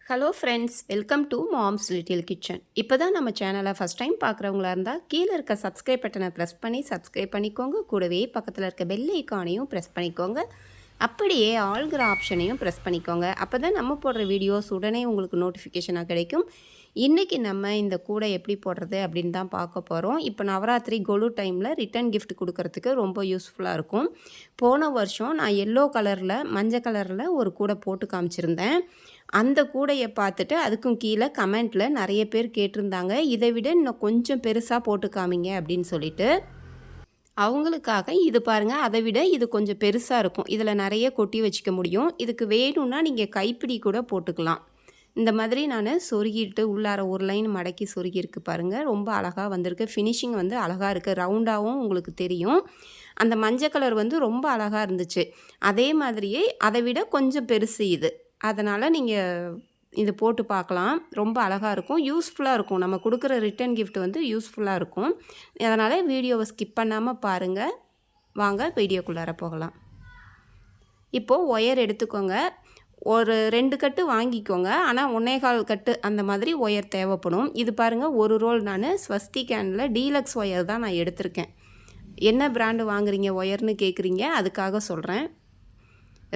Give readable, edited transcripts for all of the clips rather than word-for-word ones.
Hello friends, welcome to moms little kitchen. இப்போ தான் நம்ம சேனலை ஃபஸ்ட் டைம் பார்க்குறவங்களா இருந்தால் கீழே இருக்க சப்ஸ்கிரைப் பட்டனை ப்ரெஸ் பண்ணி சப்ஸ்கிரைப் பண்ணிக்கோங்க. கூடவே பக்கத்தில் இருக்க பெல் ஐக்கானையும் ப்ரெஸ் பண்ணிக்கோங்க. அப்படியே ஆல்கிற ஆப்ஷனையும் ப்ரெஸ் பண்ணிக்கோங்க. அப்போ தான் நம்ம போடுற வீடியோஸ் உடனே உங்களுக்கு நோட்டிஃபிகேஷனாக கிடைக்கும். இன்றைக்கி நம்ம இந்த கூடை எப்படி போடுறது அப்படின்னு தான் பார்க்க போகிறோம். இப்போ நவராத்திரி கொலு டைமில் ரிட்டன் கிஃப்ட் கொடுக்கறதுக்கு ரொம்ப யூஸ்ஃபுல்லாக இருக்கும். போன வருஷம் நான் எல்லோ கலரில் மஞ்சள் கலரில் ஒரு கூடை போட்டு காமிச்சிருந்தேன். அந்த கூடையை பார்த்துட்டு அதுக்கும் கீழே கமெண்ட்டில் நிறைய பேர் கேட்டிருந்தாங்க, இதை விட இன்னும் கொஞ்சம் பெருசாக போட்டு காமிங்க அப்படின்னு சொல்லிட்டு. அவங்களுக்காக இது பாருங்கள், அதை விட இது கொஞ்சம் பெருசாக இருக்கும். இதில் நிறைய கொட்டி வச்சுக்க முடியும். இதுக்கு வேணும்னா நீங்கள் கைப்பிடி கூட போட்டுக்கலாம். இந்த மாதிரி நான் சொருகிட்டு உள்ளார ஒரு லைன் மடக்கி சொருகியிருக்கு பாருங்கள். ரொம்ப அழகாக வந்திருக்கு. ஃபினிஷிங் வந்து அழகாக இருக்குது. ரவுண்டாகவும் உங்களுக்கு தெரியும். அந்த மஞ்சள் கலர் வந்து ரொம்ப அழகாக இருந்துச்சு. அதே மாதிரியே அதை விட கொஞ்சம் பெருசு இது. அதனால் நீங்கள் இது போட்டு பார்க்கலாம். ரொம்ப அழகாக இருக்கும், யூஸ்ஃபுல்லாக இருக்கும். நம்ம கொடுக்குற ரிட்டன் கிஃப்ட் வந்து யூஸ்ஃபுல்லாக இருக்கும். அதனால் வீடியோவை ஸ்கிப் பண்ணாமல் பாருங்கள். வாங்க வீடியோக்குள்ளார போகலாம். இப்போது ஒயர் எடுத்துக்கோங்க. ஒரு 2 கட்டு வாங்கிக்கோங்க. ஆனால் 1.25 கட்டு அந்த மாதிரி ஒயர் தேவைப்படும். இது பாருங்கள், ஒரு ரோல் நான் ஸ்வஸ்திகேனில் டீலக்ஸ் ஒயர் தான் நான் எடுத்திருக்கேன். என்ன பிராண்டு வாங்குறீங்க ஒயர்னு கேட்குறீங்க, அதுக்காக சொல்கிறேன்.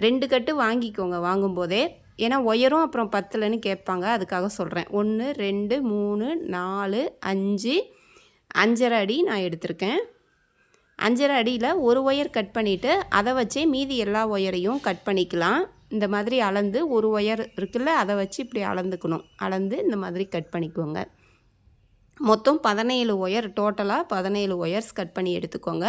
2 கட்டு வாங்கிக்கோங்க வாங்கும்போதே. ஏன்னா ஒயரும் அப்புறம் பத்தலைன்னு கேட்பாங்க, அதுக்காக சொல்கிறேன். 1 2 3 4 5 5.5 அடி நான் எடுத்திருக்கேன். 5.5 அடியில் ஒரு ஒயர் கட் பண்ணிவிட்டு அதை வச்சே மீதி எல்லா ஒயரையும் கட் பண்ணிக்கலாம். இந்த மாதிரி அளந்து ஒரு ஒயர் இருக்குல்ல, அதை வச்சு இப்படி அளந்துக்கணும். அளந்து இந்த மாதிரி கட் பண்ணிக்கோங்க. மொத்தம் 17 ஒயர், டோட்டலாக 17 ஒயர்ஸ் கட் பண்ணி எடுத்துக்கோங்க.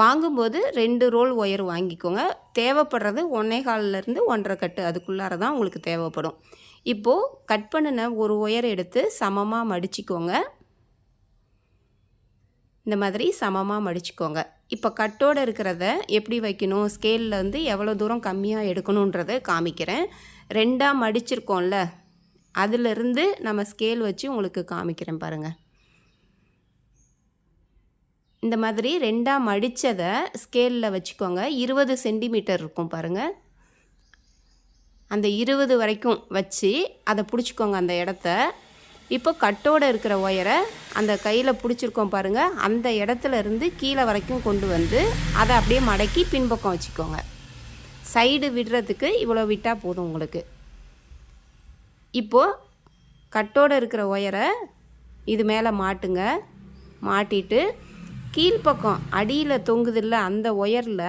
வாங்கும்போது 2 ரோல் ஒயர் வாங்கிக்கோங்க. தேவைப்படுறது 1.25லேருந்து 1.5 கட்டு, அதுக்குள்ளார தான் உங்களுக்கு தேவைப்படும். இப்போது கட் பண்ணின ஒரு ஒயர் எடுத்து சமமாக மடிச்சிக்கோங்க. இந்த மாதிரி சமமாக மடிச்சிக்கோங்க. இப்போ கட்டோடு இருக்கிறத எப்படி வைக்கணும், ஸ்கேலில் வந்து எவ்வளோ தூரம் கம்மியாக எடுக்கணுன்றதை காமிக்கிறேன். 2ஆக மடிச்சிருக்கோம்ல, அதிலிருந்து நம்ம ஸ்கேல் வச்சு உங்களுக்கு காமிக்கிறேன் பாருங்கள். இந்த மாதிரி 2ஆக மடித்ததை ஸ்கேலில் வச்சுக்கோங்க. 20 சென்டிமீட்டர் இருக்கும் பாருங்கள். அந்த 20 வரைக்கும் வச்சு அதை பிடிச்சிக்கோங்க அந்த இடத்த. இப்போ கட்டோடு இருக்கிற ஒயரை அந்த கையில் பிடிச்சிருக்கோம் பாருங்கள், அந்த இடத்துல இருந்து கீழே வரைக்கும் கொண்டு வந்து அதை அப்படியே மடக்கி பின்பக்கம் வச்சுக்கோங்க. சைடு விடுறதுக்கு இவ்வளோ விட்டால் போதும் உங்களுக்கு. இப்போது கட்டோடு இருக்கிற ஒயரை இது மேலே மாட்டுங்க. மாட்டிட்டு கீழ்ப்பக்கம் அடியில் தொங்குதில்ல அந்த ஒயரில்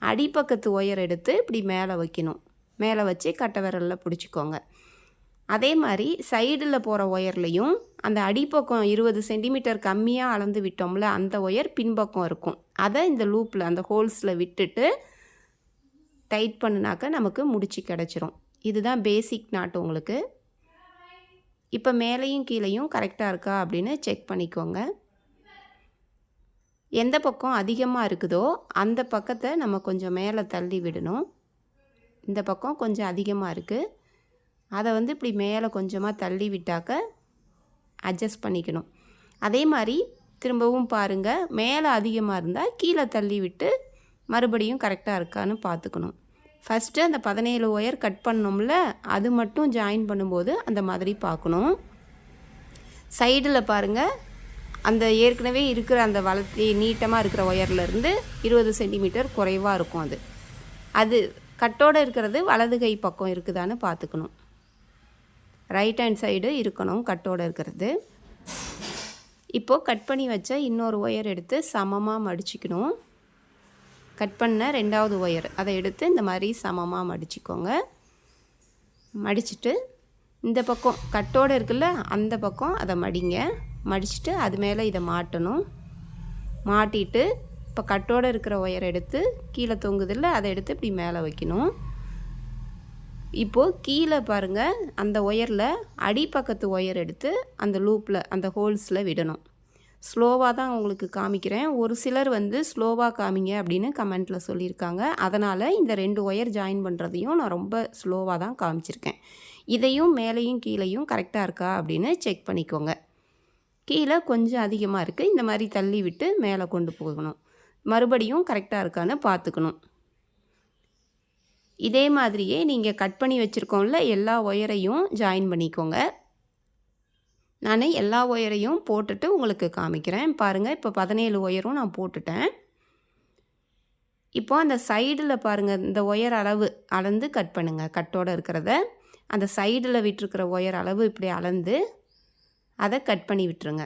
அடிப்பக்கத்து ஒயர் எடுத்து இப்படி மேலே வைக்கணும். மேலே வச்சு கட்டை விரலில் பிடிச்சிக்கோங்க. அதே மாதிரி சைடில் போகிற ஒயர்லையும் அந்த அடிப்பக்கம் 20 சென்டிமீட்டர் கம்மியாக அளந்து விட்டோம்ல, அந்த ஒயர் பின்பக்கம் இருக்கும். அதை இந்த லூப்பில் அந்த ஹோல்ஸில் விட்டுட்டு டைட் பண்ணினாக்க நமக்கு முடிச்சு கிடச்சிரும். இதுதான் பேசிக் நாட் உங்களுக்கு. இப்போ மேலேயும் கீழேயும் கரெக்டாக இருக்கா அப்படின்னு செக் பண்ணிக்கோங்க. எந்த பக்கம் அதிகமாக இருக்குதோ அந்த பக்கத்தை நம்ம கொஞ்சம் மேலே தள்ளி விடணும். இந்த பக்கம் கொஞ்சம் அதிகமாக இருக்குது, அதை வந்து இப்படி மேலே கொஞ்சமாக தள்ளி விட்டாக்க அட்ஜஸ்ட் பண்ணிக்கணும். அதே மாதிரி திரும்பவும் பாருங்கள், மேலே அதிகமாக இருந்தால் கீழே தள்ளி விட்டு மறுபடியும் கரெக்டாக இருக்கான்னு பார்த்துக்கணும். ஃபஸ்ட்டு அந்த 17 ஒயர் கட் பண்ணோம்ல, அது மட்டும் ஜாயின் பண்ணும்போது அந்த மாதிரி பார்க்கணும். சைடில் பாருங்கள், அந்த ஏற்கனவே இருக்கிற அந்த வளர்த்தி நீட்டமாக இருக்கிற ஒயர்லேருந்து 20 சென்டிமீட்டர் குறைவாக இருக்கும். அது கட்டோடு இருக்கிறது வலது கை பக்கம் இருக்குதான்னு பார்த்துக்கணும். ரைட் ஹேண்ட் சைடு இருக்கணும் கட்டோடு இருக்கிறது. இப்போது கட் பண்ணி வச்ச இன்னொரு ஒயர் எடுத்து சமமாக மடிச்சிக்கணும். கட் பண்ண 2வது ஒயர் அதை எடுத்து இந்த மாதிரி சமமாக மடிச்சிக்கோங்க. மடிச்சுட்டு இந்த பக்கம் கட்டோடு இருக்குல்ல, அந்த பக்கம் அதை மடிங்க. மடிச்சுட்டு அது மேலே இதை மாட்டணும். மாட்டிட்டு இப்போ கட்டோடு இருக்கிற ஒயர் எடுத்து கீழே தொங்குதில்ல, அதை எடுத்து இப்படி மேலே வைக்கணும். இப்போது கீழே பாருங்கள், அந்த ஒயரில் அடிப்பக்கத்து ஒயர் எடுத்து அந்த லூப்பில் அந்த ஹோல்ஸில் விடணும். ஸ்லோவாக தான் உங்களுக்கு காமிக்கிறேன். ஒரு சிலர் வந்து ஸ்லோவாக காமிங்க அப்படின்னு கமெண்ட்டில் சொல்லியிருக்காங்க. அதனால் இந்த 2 ஒயர் ஜாயின் பண்ணுறதையும் நான் ரொம்ப ஸ்லோவாக தான் காமிச்சிருக்கேன். இதையும் மேலேயும் கீழேயும் கரெக்டாக இருக்கா அப்படின்னு செக் பண்ணிக்கோங்க. கீழே கொஞ்சம் அதிகமாக இருக்குது, இந்த மாதிரி தள்ளி விட்டு மேலே கொண்டு போகணும். மறுபடியும் கரெக்டாக இருக்கான்னு பார்த்துக்கணும். இதே மாதிரியே நீங்கள் கட் பண்ணி வச்சுருக்கோம்ல எல்லா ஒயரையும் ஜாயின் பண்ணிக்கோங்க. நான் எல்லா ஒயரையும் போட்டுட்டு உங்களுக்கு காமிக்கிறேன். பாருங்கள், இப்போ 17 ஒயரும் நான் போட்டுட்டேன். இப்போ அந்த சைடில் பாருங்கள், இந்த ஒயர் அளவு அளந்து கட் பண்ணுங்கள். கட்டோடு இருக்கிறத அந்த சைடில் விட்டுருக்கிற ஒயர் அளவு இப்படி அளந்து அதை கட் பண்ணி விட்டுருங்க.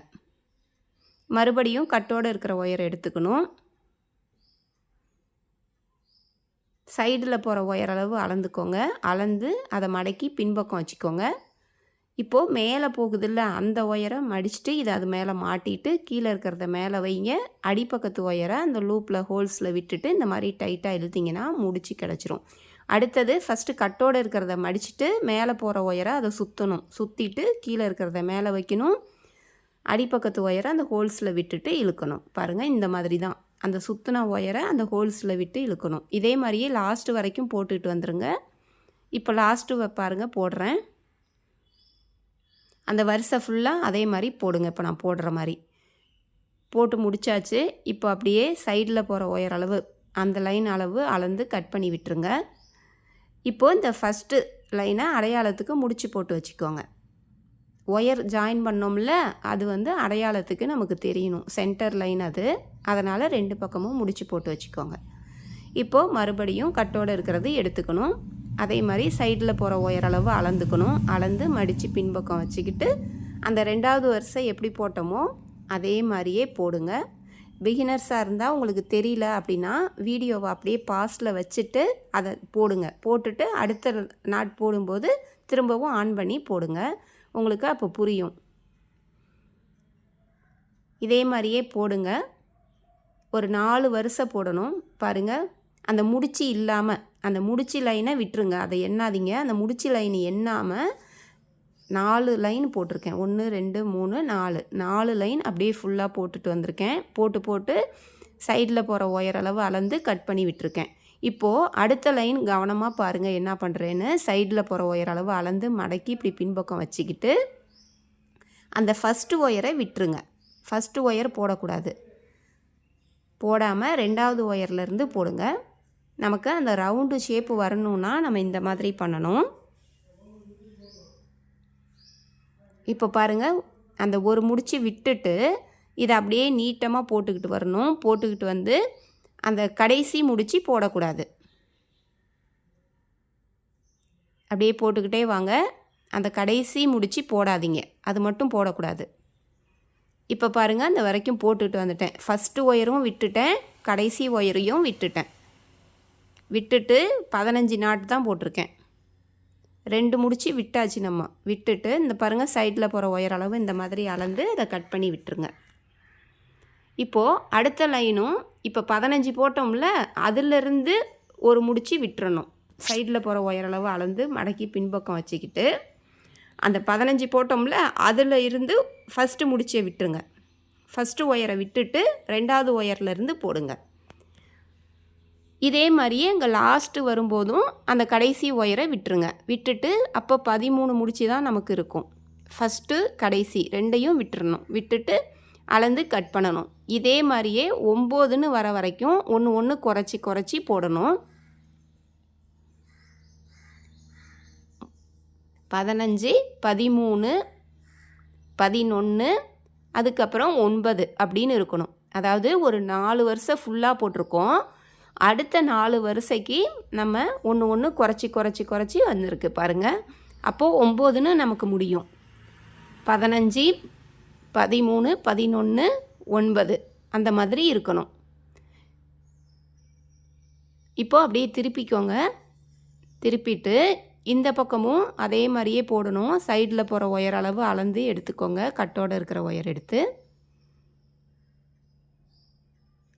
மறுபடியும் கட்டோடு இருக்கிற ஒயர் எடுத்துக்கணும். சைடில் போகிற ஒயர் அளவு அளந்துக்கோங்க. அளந்து அதை மடக்கி பின்பக்கம் வச்சுக்கோங்க. இப்போது மேலே போகுதில்ல, அந்த ஒயரை மடிச்சுட்டு இதை அது மேலே மாட்டிட்டு கீழே இருக்கிறத மேலே வைங்க. அடிப்பக்கத்து ஒயரை அந்த லூப்பில் ஹோல்ஸில் விட்டுட்டு இந்த மாதிரி டைட்டாக இழுத்திங்கன்னா முடிச்சு கிடச்சிரும். அடுத்தது ஃபஸ்ட்டு கட்டோடு இருக்கிறத மடிச்சுட்டு மேலே போகிற ஒயரை அதை சுற்றணும். சுற்றிட்டு கீழே இருக்கிறத மேலே வைக்கணும். அடிப்பக்கத்து ஒயரை அந்த ஹோல்ஸில் விட்டுட்டு இழுக்கணும். பாருங்கள், இந்த மாதிரி தான் அந்த சுற்றின ஒயரை அந்த ஹோல்ஸில் விட்டு இழுக்கணும். இதே மாதிரியே லாஸ்ட்டு வரைக்கும் போட்டுட்டு வந்துடுங்க. இப்போ லாஸ்ட்டு பாருங்கள் போடுறேன். அந்த வரிசை ஃபுல்லாக அதே மாதிரி போடுங்க. இப்போ நான் போடுற மாதிரி போட்டு முடித்தாச்சு. இப்போ அப்படியே சைடில் போகிற ஒயர் அளவு அந்த லைன் அளவு அளந்து கட் பண்ணி விட்டுருங்க. இப்போது இந்த ஃபஸ்ட்டு லைனை அடையாளத்துக்கு முடிச்சு போட்டு வச்சுக்கோங்க. ஒயர் ஜாயின் பண்ணோம்ல, அது அடையாளத்துக்கு நமக்கு தெரியணும். சென்டர் லைன் அது, அதனால் 2 பக்கமும் முடிச்சு போட்டு வச்சுக்கோங்க. இப்போது மறுபடியும் கட்டோடு இருக்கிறது எடுத்துக்கணும். அதே மாதிரி சைடில் போகிற ஒயர் அளவு அளந்துக்கணும். அளந்து மடித்து பின்பக்கம் வச்சுக்கிட்டு அந்த 2வது வரிசை எப்படி போட்டோமோ அதே மாதிரியே போடுங்க. பிகினர்ஸாக இருந்தால் உங்களுக்கு தெரியல அப்படின்னா வீடியோவை அப்படியே பாஸில் வச்சுட்டு அதை போடுங்க. போட்டுட்டு அடுத்த நாட் போடும்போது திரும்பவும் ஆன் பண்ணி போடுங்க. உங்களுக்கு அப்போ புரியும். இதே மாதிரியே போடுங்க. ஒரு 4 வரிசை போடணும். பாருங்கள், அந்த முடிச்சு இல்லாமல் அந்த முடிச்சு லைனை விட்டுருங்க. அதை எண்ணாதீங்க. அந்த முடிச்சு லைன் எண்ணாமல் 4 லைன் போட்டிருக்கேன். 1 2 3 4 லைன் அப்படியே ஃபுல்லாக போட்டுட்டு வந்திருக்கேன். போட்டு சைடில் போகிற ஒயர் அளவு அளந்து கட் பண்ணி விட்டுருக்கேன். இப்போது அடுத்த லைன் கவனமாக பாருங்கள் என்ன பண்ணுறேன்னு. சைடில் போகிற ஒயர் அளவு அளந்து மடக்கி இப்படி பின்பக்கம் வச்சுக்கிட்டு அந்த ஃபஸ்ட்டு ஒயரை விட்டுருங்க. ஃபஸ்ட்டு ஒயர் போடக்கூடாது. போடாமல் 2வது ஒயர்லேருந்து போடுங்க. நமக்கு அந்த ரவுண்டு ஷேப்பு வரணுன்னா நம்ம இந்த மாதிரி பண்ணணும். இப்போ பாருங்கள், அந்த ஒரு முடிச்சு விட்டுட்டு இதை அப்படியே நீட்டமாக போட்டுக்கிட்டு வரணும். போட்டுக்கிட்டு வந்து அந்த கடைசி முடிச்சு போடக்கூடாது. அப்படியே போட்டுக்கிட்டே வாங்க. அந்த கடைசி முடிச்சு போடாதீங்க, அது மட்டும் போடக்கூடாது. இப்போ பாருங்கள், அந்த வரைக்கும் போட்டுக்கிட்டு வந்துட்டேன். ஃபஸ்ட்டு ஒயரும் விட்டுட்டேன், கடைசி ஒயரையும் விட்டுட்டு 15 நாட் தான் போட்டிருக்கேன். 2 முடிச்சு விட்டாச்சு. நம்ம விட்டுட்டு இந்த பாருங்கள் சைடில் போகிற ஒயர் அளவு இந்த மாதிரி அளந்து அதை கட் பண்ணி விட்டுருங்க. இப்போது அடுத்த லைனும் இப்போ 15 போட்டோம்ல, அதிலிருந்து ஒரு முடிச்சு விட்டுறணும். சைடில் போகிற ஒயர் அளவு அளந்து மடக்கி பின்பக்கம் வச்சுக்கிட்டு அந்த 15 போட்டோம்ல, அதில் இருந்து ஃபஸ்ட்டு முடிச்சை விட்டுருங்க. ஃபஸ்ட்டு ஒயரை விட்டுட்டு 2வது ஒயர்லேருந்து போடுங்க. இதே மாதிரியே இங்கே லாஸ்ட்டு வரும்போதும் அந்த கடைசி ஒயரை விட்டுருங்க. விட்டுட்டு அப்போ 13 முடிச்சு தான் நமக்கு இருக்கும். ஃபஸ்ட்டு கடைசி 2ஐயும் விட்டுறணும். விட்டுட்டு அளந்து கட் பண்ணணும். இதே மாதிரியே 9ன்னு வர வரைக்கும் ஒன்று குறைச்சி போடணும். 15 13 11 அதுக்கப்புறம் 9 அப்படின்னு இருக்கணும். அதாவது ஒரு 4 வரிசை ஃபுல்லாக போட்டிருக்கோம். அடுத்த 4 வரிசைக்கு நம்ம ஒன்று குறைச்சி வந்திருக்கு பாருங்கள். அப்போது 9ன்னு நமக்கு முடியும். 15 13 11 9 அந்த மாதிரி இருக்கணும். இப்போது அப்படியே திருப்பிக்கோங்க. திருப்பிட்டு இந்த பக்கமும் அதே மாதிரியே போடணும். சைடில் போகிற ஒயர் அளவு அளந்து எடுத்துக்கோங்க. கட்டோடு இருக்கிற ஒயர் எடுத்து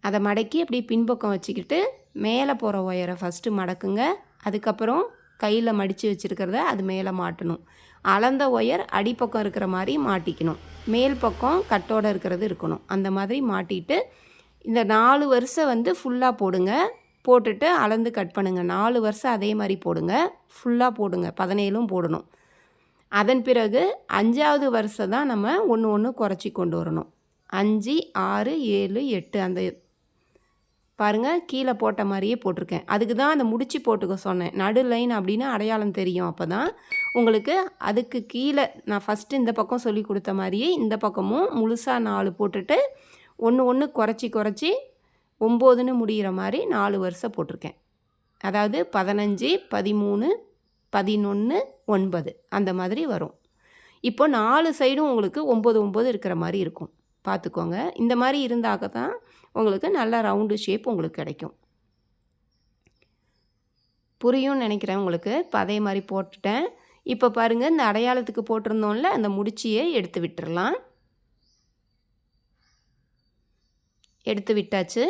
அதை மடக்கி அப்படியே பின்பக்கம் வச்சுக்கிட்டு மேலே போகிற ஒயரை ஃபஸ்ட்டு மடக்குங்க. அதுக்கப்புறம் கையில் மடித்து வச்சுருக்கிறத அது மேலே மாட்டணும். அளந்த ஒயர் அடிப்பக்கம் இருக்கிற மாதிரி மாட்டிக்கணும். மேல் பக்கம் கட்டோடு இருக்கிறது இருக்கணும். அந்த மாதிரி மாட்டிட்டு இந்த 4 வரிசை ஃபுல்லாக போடுங்க. போட்டுட்டு அளந்து கட் பண்ணுங்கள். 4 வரிசை அதே மாதிரி போடுங்க. ஃபுல்லாக போடுங்க. 17ம் போடணும். அதன் பிறகு 5வது வரிசை தான் நம்ம ஒன்று குறைச்சி கொண்டு வரணும். 5 6 7 8 அந்த பாருங்கள் கீழே போட்ட மாதிரியே போட்டிருக்கேன். அதுக்கு தான் அந்த முடிச்சு போட்டுக்க சொன்னேன். நடு லைன் அப்படின்னு அடையாளம் தெரியும். அப்போ தான் உங்களுக்கு அதுக்கு கீழே நான் ஃபஸ்ட்டு இந்த பக்கம் சொல்லி கொடுத்த மாதிரியே இந்த பக்கமும் முழுசாக 4 போட்டுட்டு ஒன்று குறைச்சி 9ன்னு முடிகிற மாதிரி 4 வரிசை போட்டிருக்கேன். அதாவது 15, 13, 11, 9 அந்த மாதிரி வரும். இப்போ 4 சைடும் உங்களுக்கு 9 இருக்கிற மாதிரி இருக்கும். பார்த்துக்கோங்க. இந்த மாதிரி இருந்தாக்க தான் உங்களுக்கு நல்ல ரவுண்டு ஷேப் உங்களுக்கு கிடைக்கும். புரியும்னு நினைக்கிறேன் உங்களுக்கு. இப்போ அதே மாதிரி போட்டுட்டேன். இப்போ பாருங்கள், இந்த அடையாளத்துக்கு போட்டிருந்தோம்ல அந்த முடிச்சியை எடுத்து விட்டுறலாம். எடுத்து விட்டாச்சு.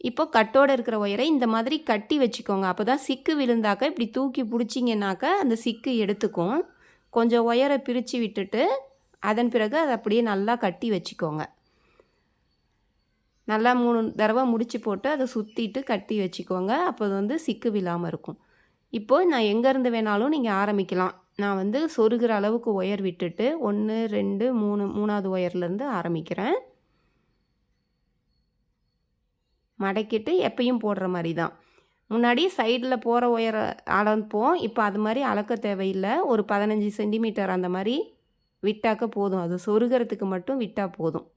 இப்போ கட்டோடு இருக்கிற ஒயரை இந்த மாதிரி கட்டி வச்சுக்கோங்க. அப்போ தான் சிக்கு விழுந்தாக்க இப்படி தூக்கி பிடிச்சிங்கனாக்க அந்த சிக்கு எடுத்துக்கும். கொஞ்சம் ஒயரை பிரித்து விட்டுட்டு அதன் பிறகு அதை அப்படியே நல்லா கட்டி வச்சுக்கோங்க. நல்லா 3 தடவை முடிச்சு போட்டு அதை சுற்றிட்டு கட்டி வச்சுக்கோங்க. அப்போ அது சிக்கு விழாமல் இருக்கும். இப்போது நான் எங்கேருந்து வேணாலும் நீங்கள் ஆரம்பிக்கலாம். நான் சொருகிற அளவுக்கு ஒயர் விட்டுட்டு 1, 2, 3 3வது ஒயர்லேருந்து ஆரம்பிக்கிறேன். மடக்கிட்டு எப்பயும் போடுற மாதிரி தான். முன்னாடி சைடில் போகிற ஒயரை அளப்போம். இப்போ அது மாதிரி அளக்க தேவையில்லை. ஒரு 15 சென்டிமீட்டர் அந்த மாதிரி விட்டாக்க போதும். அது சொருகிறதுக்கு மட்டும் விட்டால் போதும்.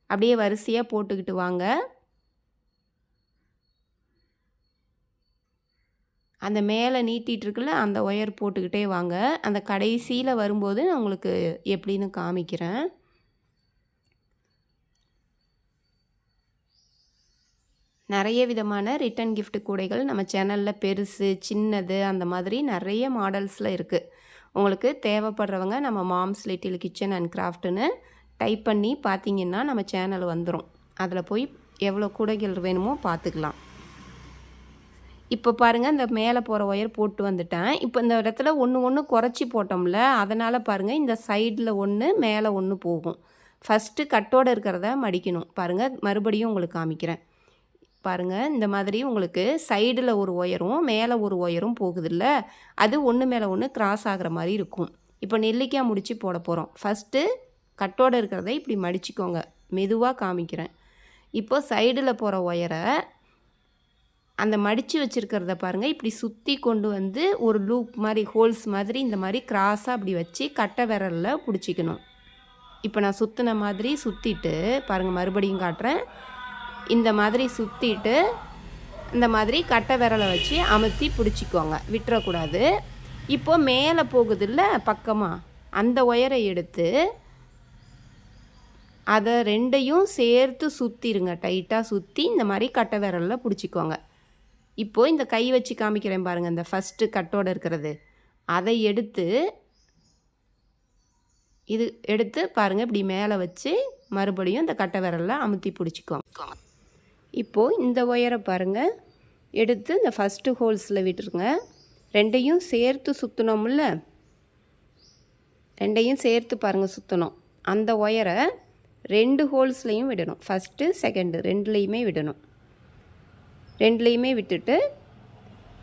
அப்படியே வரிசையாக போட்டுக்கிட்டு வாங்க. அந்த மேலே நீட்டிகிட்டு இருக்குல்ல அந்த ஒயர் போட்டுக்கிட்டே வாங்க. அந்த கடைசியில் வரும்போது நான் உங்களுக்கு எப்படின்னு காமிக்கிறேன். நிறைய விதமான ரிட்டன் கிஃப்ட் கூடைகள் நம்ம சேனலில் பெருசு சின்னது அந்த மாதிரி நிறைய மாடல்ஸில் இருக்குது. உங்களுக்கு தேவைப்படுறவங்க நம்ம மாம்ஸ் லிட்டில் கிச்சன் அண்ட் கிராஃப்ட்டுன்னு டைப் பண்ணி பார்த்தீங்கன்னா நம்ம சேனல் வந்துடும். அதில் போய் எவ்வளோ கூடைகள் வேணுமோ பார்த்துக்கலாம். இப்போ பாருங்கள், இந்த மேலே போகிற ஒயர் போட்டு வந்துட்டேன். இப்போ இந்த இடத்துல ஒன்று குறைச்சி போட்டோம்ல, அதனால் பாருங்கள் இந்த சைடில் 1 மேலே 1 போகும். ஃபஸ்ட்டு கட்டோடு இருக்கிறத மடிக்கணும். பாருங்கள், மறுபடியும் உங்களுக்கு காமிக்கிறேன். பாருங்கள், இந்த மாதிரி உங்களுக்கு சைடில் ஒரு ஒயரும் மேலே ஒரு ஒயரும் போகுதில்ல, அது ஒன்று மேலே ஒன்று கிராஸ் ஆகிற மாதிரி இருக்கும். இப்போ நெல்லிக்காய் முடிச்சு போட போகிறோம். ஃபஸ்ட்டு கட்டோடு இருக்கிறத இப்படி மடிச்சுக்கோங்க. மெதுவாக காமிக்கிறேன். இப்போ சைடில் போகிற ஒயரை அந்த மடித்து வச்சுருக்கிறத பாருங்கள் இப்படி சுற்றி கொண்டு ஒரு லூப் மாதிரி ஹோல்ஸ் மாதிரி இந்த மாதிரி கிராஸாக அப்படி வச்சு கட்டை விரலில் பிடிச்சிக்கணும். இப்போ நான் சுற்றின மாதிரி சுற்றிட்டு பாருங்கள், மறுபடியும் காட்டுறேன். இந்த மாதிரி சுற்றிட்டு இந்த மாதிரி கட்டை விரலை வச்சு அமுத்தி பிடிச்சிக்கோங்க, விட்டுறக்கூடாது. இப்போ மேலே போகுதில்ல பக்கமாக, அந்த ஒயரை எடுத்து அதை 2யும் சேர்த்து சுற்றிடுங்க. டைட்டாக சுற்றி இந்த மாதிரி கட்டை விரலில் பிடிச்சிக்கோங்க. இப்போது இந்த கை வச்சு காமிக்கிறேன் பாருங்கள், இந்த ஃபஸ்ட்டு கட்டோடு இருக்கிறது அதை எடுத்து பாருங்கள் இப்படி மேலே வச்சு மறுபடியும் இந்த கட்டை விரலில் அமுத்தி பிடிச்சிக்கோங்க. இப்போது இந்த ஒயரை பாருங்கள் எடுத்து இந்த ஃபஸ்ட்டு ஹோல்ஸில் விட்டுருங்க. 2யும் சேர்த்து சுற்றணும்ல, 2யும் சேர்த்து பாருங்கள் சுற்றணும். அந்த ஒயரை 2 ஹோல்ஸ்லையும் விடணும். ஃபஸ்ட்டு செகண்டு 2லேயுமே விடணும். 2லேயுமே விட்டுட்டு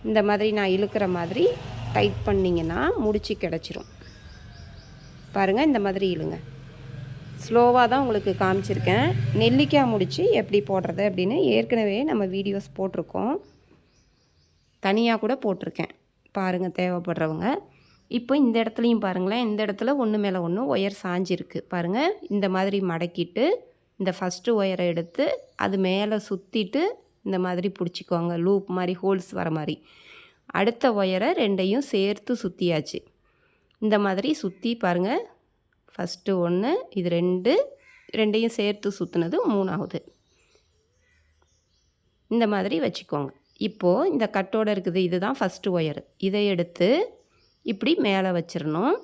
இந்த மாதிரி நான் இழுக்கிற மாதிரி டைட் பண்ணிங்கன்னா முடிச்சு கிடச்சிரும். பாருங்கள், இந்த மாதிரி இழுங்க. ஸ்லோவாக தான் உங்களுக்கு காமிச்சிருக்கேன். நெல்லிக்காய் முடிச்சு எப்படி போடுறது அப்படின்னு ஏற்கனவே நம்ம வீடியோஸ் போட்டிருக்கோம். தனியாக கூட போட்டிருக்கேன், பாருங்கள் தேவைப்படுறவங்க. இப்போ இந்த இடத்துலையும் பாருங்களேன், இந்த இடத்துல 1 மேலே 1 ஒயர் சாஞ்சிருக்கு பாருங்கள். இந்த மாதிரி மடக்கிட்டு இந்த ஃபஸ்ட்டு ஒயரை எடுத்து அது மேலே சுற்றிட்டு இந்த மாதிரி பிடிச்சிக்கோங்க, லூப் மாதிரி ஹோல்ஸ் வர மாதிரி. அடுத்த ஒயரை 2யும் சேர்த்து சுற்றியாச்சு. இந்த மாதிரி சுற்றி பாருங்கள், ஃபஸ்ட்டு 1, இது 2, 2யும் சேர்த்து சுற்றுனது 3வது. இந்த மாதிரி வச்சுக்கோங்க. இப்போது இந்த கட்டோடு இருக்குது, இதுதான் ஃபஸ்ட்டு ஒயரு. இதை எடுத்து இப்படி மேலே வச்சிடணும்.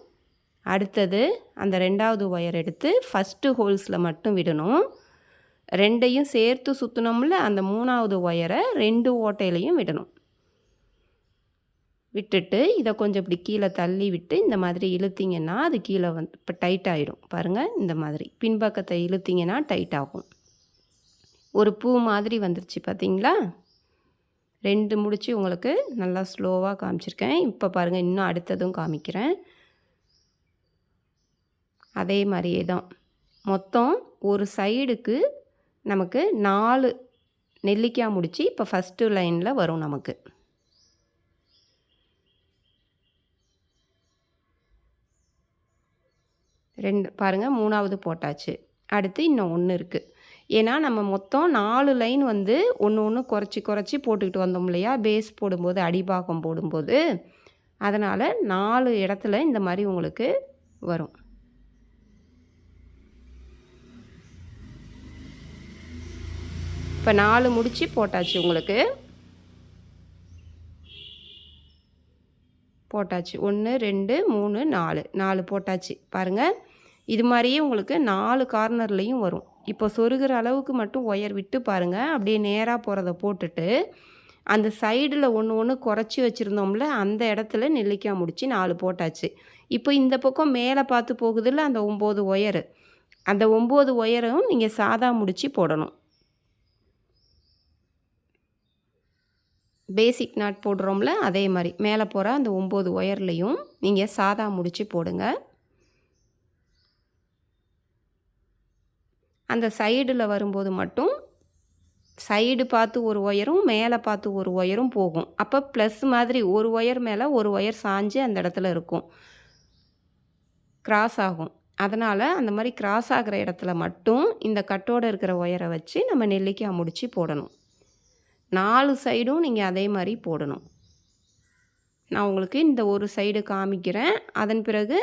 அடுத்தது அந்த 2வது ஒயர் எடுத்து ஃபஸ்ட்டு ஹோல்ஸில் மட்டும் விடணும். 2யும் சேர்த்து சுற்றினோம்ல, அந்த 3வது ஒயரை 2 ஓட்டையிலையும் விடணும். விட்டுட்டு இதை கொஞ்சம் இப்படி கீழே தள்ளி விட்டு இந்த மாதிரி இழுத்திங்கன்னா அது கீழே இப்போ டைட் ஆகிடும். பாருங்கள், இந்த மாதிரி பின்பக்கத்தை இழுத்திங்கன்னா டைட் ஆகும். ஒரு பூ மாதிரி வந்துருச்சு பார்த்தீங்களா? 2 முடிச்சு உங்களுக்கு நல்லா ஸ்லோவாக காமிச்சிருக்கேன். இப்போ பாருங்கள், இன்னும் அடுத்ததும் காமிக்கிறேன். அதே மாதிரியே தான் மொத்தம் ஒரு சைடுக்கு நமக்கு 4 நெல்லிக்காய் முடிச்சு இப்போ ஃபஸ்ட்டு லைனில் வரும் நமக்கு. பாருங்கள் 3வது போட்டாச்சு. அடுத்து இன்னும் 1 இருக்குது. ஏன்னா நம்ம மொத்தம் 4 லைன் வந்து ஒன்று குறைச்சி போட்டுக்கிட்டு வந்தோம் இல்லையா, பேஸ் போடும்போது அடிபாகம் போடும்போது. அதனால் 4 இடத்துல இந்த மாதிரி உங்களுக்கு வரும். இப்போ 4 முடிச்சு போட்டாச்சு உங்களுக்கு. போட்டாச்சு 1 2 3 4 போட்டாச்சு. பாருங்கள் இது மாதிரியே உங்களுக்கு 4 கார்னர்லேயும் வரும். இப்போ சொருகிற அளவுக்கு மட்டும் ஒயர் விட்டு பாருங்கள். அப்படியே நேராக போகிறத போட்டுட்டு அந்த சைடில் ஒன்று குறைச்சி வச்சுருந்தோம்ல, அந்த இடத்துல நெல்லிக்காய் முடிச்சு 4 போட்டாச்சு. இப்போ இந்த பக்கம் மேலே பார்த்து போகுதில்ல அந்த 9 ஒயரு, அந்த 9 ஒயரும் நீங்கள் சாதா முடிச்சு போடணும். பேசிக் நாட் போடுறோம்ல, அதே மாதிரி மேலே போகிற அந்த 9 ஒயர்லையும் நீங்கள் சாதா முடிச்சு போடுங்க. அந்த சைடில் வரும்போது மட்டும் சைடு பார்த்து ஒரு ஒயரும் மேலே பார்த்து ஒரு ஒயரும் போகும். அப்போ ப்ளஸ் மாதிரி ஒரு ஒயர் மேலே ஒரு ஒயர் சாஞ்சு அந்த இடத்துல இருக்கும், கிராஸ் ஆகும். அதனால் அந்த மாதிரி கிராஸ் ஆகிற இடத்துல மட்டும் இந்த கட்டோடு இருக்கிற ஒயரை வச்சு நம்ம நெல்லிக்காய் முடிச்சு போடணும். 4 சைடும் நீங்கள் அதே மாதிரி போடணும். நான் உங்களுக்கு இந்த ஒரு சைடு காமிக்கிறேன். அதன் பிறகு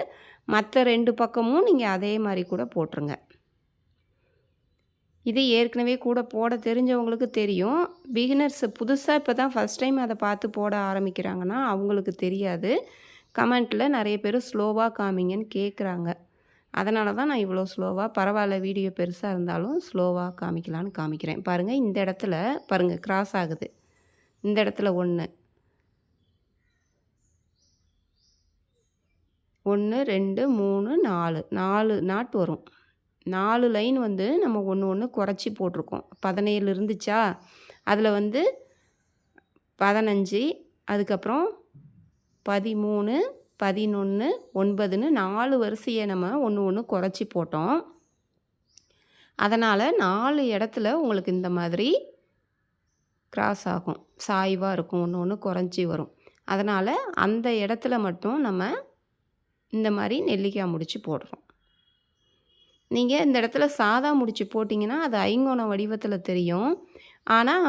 மற்ற 2 பக்கமும் நீங்கள் அதே மாதிரி கூட போட்டுருங்க. இது ஏற்கனவே கூட போட தெரிஞ்சவங்களுக்கு தெரியும். பிகினர்ஸ் புதுசாக இப்போ தான் ஃபஸ்ட் டைம் அதை பார்த்து போட ஆரம்பிக்கிறாங்கன்னா அவங்களுக்கு தெரியாது. கமெண்ட்டில் நிறைய பேர் ஸ்லோவாக காமிங்கன்னு கேட்குறாங்க. அதனால தான் நான் இவ்வளோ ஸ்லோவாக, பரவாயில்ல வீடியோ பெருசாக இருந்தாலும் ஸ்லோவாக காமிக்கலான்னு காமிக்கிறேன். பாருங்கள் இந்த இடத்துல பாருங்கள் கிராஸ் ஆகுது. இந்த இடத்துல 1 2 3 4 நாட் வரும். 4 லைன் வந்து நம்ம ஒன்று குறைச்சி போட்டிருக்கோம். 17 இருந்துச்சா, அதில் வந்து 15, அதுக்கப்புறம் 13, 11, 9ன்னு 4 வரிசையை நம்ம ஒன்று குறைச்சி போட்டோம். அதனால் 4 இடத்துல உங்களுக்கு இந்த மாதிரி கிராஸ் ஆகும், சாய்வாக இருக்கும், ஒன்று குறைஞ்சி வரும். அதனால் அந்த இடத்துல மட்டும் நம்ம இந்த மாதிரி நெல்லிக்காய் முடிச்சு போடுறோம். நீங்கள் இந்த இடத்துல சாதா முடிச்சு போட்டிங்கன்னா அது ஐங்கோண வடிவத்தில் தெரியும். ஆனால்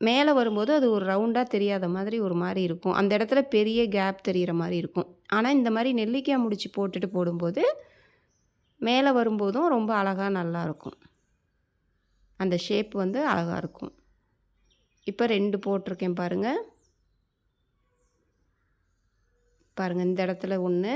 மேலே வரும்போது அது ஒரு ரவுண்டாக தெரியாத மாதிரி ஒரு மாதிரி இருக்கும். அந்த இடத்துல பெரிய கேப் தெரிகிற மாதிரி இருக்கும். ஆனால் இந்த மாதிரி நெல்லிக்காய் முடிச்சு போட்டுட்டு போடும்போது மேலே வரும்போதும் ரொம்ப அழகாக நல்லாயிருக்கும். அந்த ஷேப் வந்து அழகாக இருக்கும். இப்போ 2 போட்டிருக்கேன் பாருங்கள். பாருங்கள் இந்த இடத்துல 1,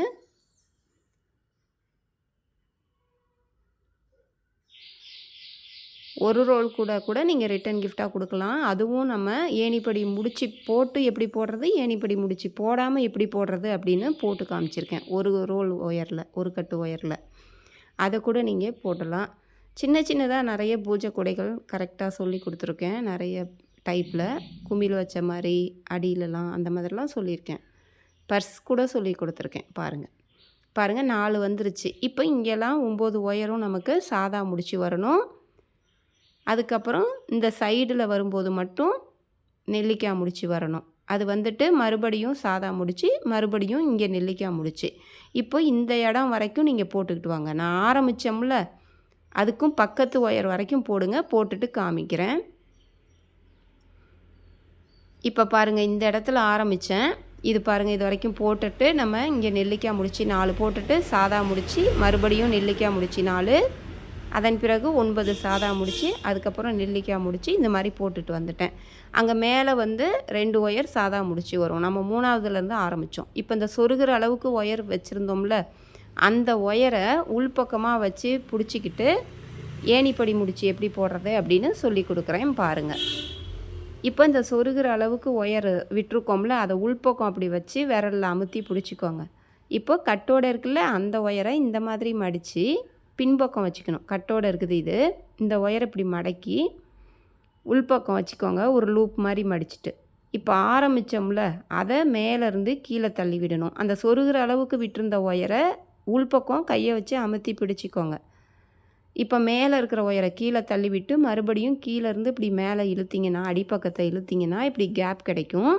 ஒரு ரோல் கூட நீங்கள் ரிட்டன் கிஃப்டாக கொடுக்கலாம். அதுவும் நம்ம ஏணிப்படி முடிச்சு போட்டு எப்படி போடுறது, ஏணிப்படி முடிச்சு போடாமல் எப்படி போடுறது அப்படின்னு போட்டு காமிச்சிருக்கேன். ஒரு ரோல் ஒயரில், ஒரு கட்டு ஒயரில் அதை கூட நீங்கள் போடலாம். சின்னதாக நிறைய பூஜை கூடைகள் கரெக்டாக சொல்லி கொடுத்துருக்கேன். நிறைய டைப்பில் குமிழ் வச்ச மாதிரி அடியிலலாம் அந்த மாதிரிலாம் சொல்லியிருக்கேன். பர்ஸ் கூட சொல்லி கொடுத்துருக்கேன். பாருங்கள் 4 வந்துருச்சு. இப்போ இங்கெல்லாம் 9 ஒயரும் நமக்கு சாதா முடிச்சு வரணும். அதுக்கப்புறம் இந்த சைடில் வரும்போது மட்டும் நெல்லிக்காய் முடிச்சு வரணும். அது வந்துட்டு மறுபடியும் சாதா முடிச்சு, மறுபடியும் இங்கே நெல்லிக்காய் முடிச்சு. இப்போ இந்த இடம் வரைக்கும் நீங்கள் போட்டுக்கிட்டு வாங்க. நான் ஆரம்பித்தோம்ல, அதுக்கும் பக்கத்து ஒயர் வரைக்கும் போடுங்க. போட்டுட்டு காமிக்கிறேன். இப்போ பாருங்கள் இந்த இடத்துல ஆரம்பித்தேன். இது பாருங்கள் இது வரைக்கும் போட்டுட்டு நம்ம இங்கே நெல்லிக்காய் முடிச்சு 4 போட்டுட்டு சாதா முடிச்சு, மறுபடியும் நெல்லிக்காய் முடிச்சு 4, அதன் பிறகு 9 சாதா முடிச்சு, அதுக்கப்புறம் நெல்லிக்காய் முடிச்சு இந்த மாதிரி போட்டுட்டு வந்துட்டேன். அங்கே மேலே வந்து 2 ஒயர் சாதா முடிச்சு வரும். நம்ம 3வதுலேருந்து ஆரம்பித்தோம். இப்போ இந்த சொருகிற அளவுக்கு ஒயர் வச்சுருந்தோம்ல, அந்த ஒயரை உள்பக்கமாக வச்சு பிடிச்சிக்கிட்டு ஏணிப்படி முடிச்சு எப்படி போடுறது அப்படின்னு சொல்லி கொடுக்குறேன் பாருங்கள். இப்போ இந்த சொருகிற அளவுக்கு ஒயர் விட்டுருக்கோம்ல, அதை உள்பக்கம் அப்படி வச்சு விரலில் அமுத்தி பிடிச்சிக்கோங்க. இப்போ கட்டோடு இருக்குல்ல, அந்த ஒயரை இந்த மாதிரி மடித்து பின்பக்கம் வச்சுக்கணும். கட்டோடு இருக்குது இது, இந்த ஒயரை இப்படி மடக்கி உள்பக்கம் வச்சுக்கோங்க, ஒரு லூப் மாதிரி மடிச்சுட்டு. இப்போ ஆரம்பித்தோம்ல, அதை மேலேருந்து கீழே தள்ளி விடணும். அந்த சொருகிற அளவுக்கு விட்டுருந்த ஒயரை உள்பக்கம் கையை வச்சு அமுத்தி பிடிச்சிக்கோங்க. இப்போ மேலே இருக்கிற ஒயரை கீழே தள்ளிவிட்டு மறுபடியும் கீழேருந்து இப்படி மேலே இழுத்திங்கன்னா, அடிப்பக்கத்தை இழுத்திங்கன்னா இப்படி கேப் கிடைக்கும்.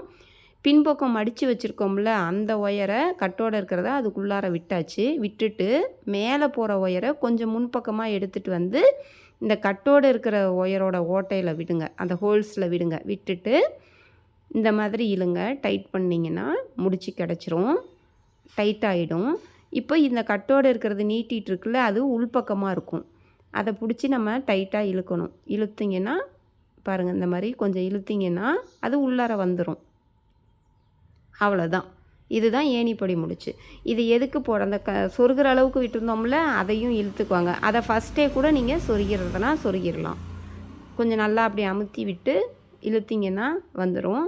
பின்பக்கம் மடித்து வச்சுருக்கோம்ல, அந்த ஒயரை கட்டோடு இருக்கிறத அதுக்குள்ளார விட்டாச்சு. விட்டுட்டு மேலே போகிற ஒயரை கொஞ்சம் முன்பக்கமாக எடுத்துகிட்டு வந்து இந்த கட்டோடு இருக்கிற ஒயரோட ஓட்டையில் விடுங்க, அந்த ஹோல்ஸில் விடுங்க. விட்டுட்டு இந்த மாதிரி இழுங்க. டைட் பண்ணிங்கன்னா முடிச்சு கிடச்சிரும், டைட் ஆகிடும். இப்போ இந்த கட்டோடு இருக்கிறது நீட்டிகிட்டு இருக்குல்ல, அது உள்பக்கமாக இருக்கும். அதை பிடிச்சி நம்ம டைட்டாக இழுக்கணும். இழுத்திங்கன்னா பாருங்கள், இந்த மாதிரி கொஞ்சம் இழுத்திங்கன்னா அது உள்ளார வந்துடும். அவ்வளோதான். இதுதான் ஏணிப்படி முடிச்சு. இது எதுக்கு போட அந்த சொருகிற அளவுக்கு விட்டுருந்தோம்ல, அதையும் இழுத்துக்குவாங்க. அதை ஃபஸ்ட்டே கூட நீங்கள் சொருகிறதுனா சொருகிடலாம். கொஞ்சம் நல்லா அப்படி அமுத்தி விட்டு இழுத்திங்கன்னா வந்துடும்.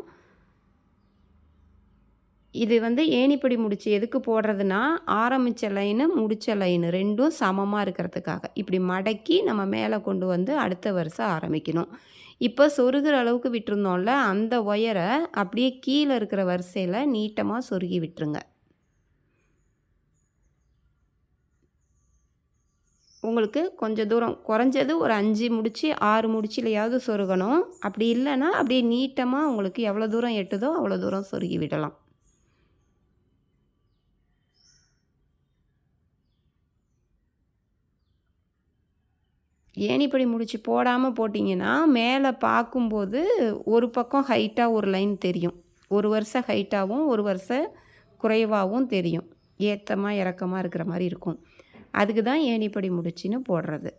இது ஏணிப்படி முடிச்சு எதுக்கு போடுறதுனா, ஆரம்பித்த லைனு முடித்த லைனு ரெண்டும் சமமாக இருக்கிறதுக்காக. இப்படி மடக்கி நம்ம மேலே கொண்டு வந்து அடுத்த வரிசை ஆரம்பிக்கணும். இப்போ சொருகிற அளவுக்கு விட்டுருந்தோம்ல, அந்த ஒயரை அப்படியே கீழே இருக்கிற வரிசையில் நீட்டமாக சொருகி விட்டுருங்க. உங்களுக்கு கொஞ்சம் தூரம் குறைஞ்சது ஒரு 5 முடிச்சு 6 முடிச்சிலையாவது சொருகணும். அப்படி இல்லைன்னா அப்படியே நீட்டமாக உங்களுக்கு எவ்வளோ தூரம் எட்டுதோ அவ்வளோ தூரம் சொருகி விடலாம். ஏணிப்படி முடிச்சு போடாமல் போட்டிங்கன்னா மேலே பார்க்கும்போது ஒரு பக்கம் ஹைட்டாக ஒரு லைன் தெரியும். ஒரு வருஷம் ஹைட்டாகவும் ஒரு வருஷம் குறைவாகவும் தெரியும். ஏற்றமாக இறக்கமாக இருக்கிற மாதிரி இருக்கும். அதுக்கு தான் ஏணிப்படி முடிச்சுன்னு போடுறது.